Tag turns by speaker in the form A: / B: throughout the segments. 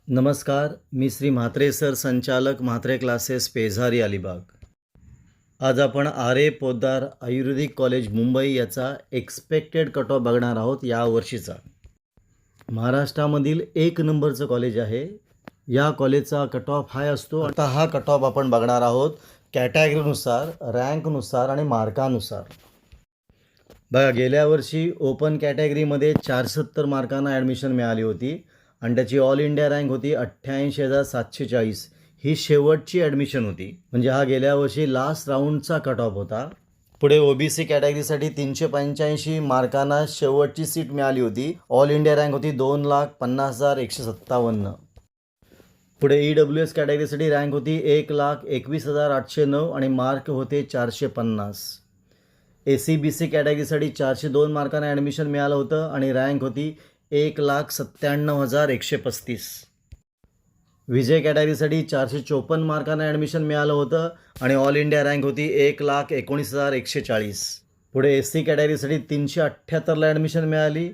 A: नमस्कार, मी श्री म्हात्रे सर, संचालक म्हात्रे क्लासेस, पेझारी, अलिबाग. आज आपण आरे पोद्दार आयुर्वेदिक कॉलेज मुंबई याचा एक्सपेक्टेड कट ऑफ बघणार आहोत. या वर्षीचा महाराष्ट्रामधील 1 नंबरचं कॉलेज आहे. या कॉलेजचा कट ऑफ हाय असतो. आता हा कट ऑफ आपण बघणार आहोत कॅटेगरीनुसार, रँकनुसार आणि मार्कानुसार. बघा, गेल्या वर्षी ओपन कॅटेगरीमध्ये 470 मार्कांना ॲडमिशन मिळाली होती आणि त्याची ऑल इंडिया रँक होती 88,740. ही शेवटची ॲडमिशन होती, म्हणजे हा गेल्या वर्षी लास्ट राऊंडचा कट ऑफ होता. पुढे OBC कॅटेगरीसाठी 385 मार्कांना शेवटची सीट मिळाली होती. ऑल इंडिया रँक होती 2,50,157. पुढे EWS कॅटेगरीसाठी रँक होती 1,21,809 आणि मार्क होते 450. ACBC कॅटेगरीसाठी 402 मार्कांना ॲडमिशन मिळालं होतं आणि रँक होती 1,97,135. विजय कॅटेगरीसाठी 454 मार्कांना ॲडमिशन मिळालं होतं आणि ऑल इंडिया रँक होती 1,19,140. पुढे SC कॅटेगरीसाठी 378ला ॲडमिशन मिळाली,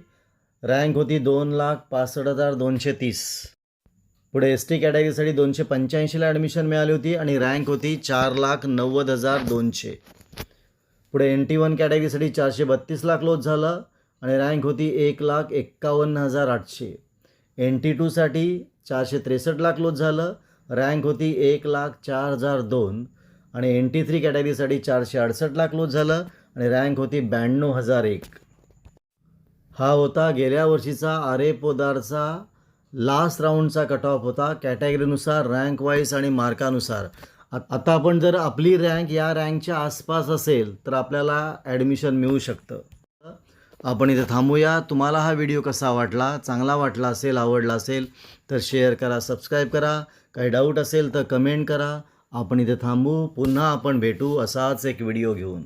A: रँक होती 2,65,230. पुढे ST कॅटेगरीसाठी 285ला ॲडमिशन मिळाली होती आणि रँक होती 4,90,200. पुढे NT1 कॅटेगरीसाठी 432ला क्लोज झालं आणि रँक होती 1,51,800. NT2साठी 463ला क्लोज झालं, रँक होती 1,04,002 आणि NT3 कॅटेगरीसाठी 468ला क्लोज झालं आणि रँक होती 92,001. हा होता गेल्या वर्षीचा आरे पोद्दारचा लास्ट राऊंडचा कट ऑफ होता, कॅटेगरीनुसार, रँक वाईज आणि मार्कानुसार. आता आपण जर आपली रँक या रँकच्या आसपास असेल तर आपल्याला ॲडमिशन मिळू शकतं. आपण इथे थांबूया. तुम्हाला हा व्हिडिओ कसा वाटला? चांगला वाटला असेल, आवडला असेल तर शेअर करा, सबस्क्राईब करा. काही डाऊट असेल तर कमेंट करा. आपण इथे थांबू, पुन्हा आपण भेटू असाच एक व्हिडिओ घेऊन.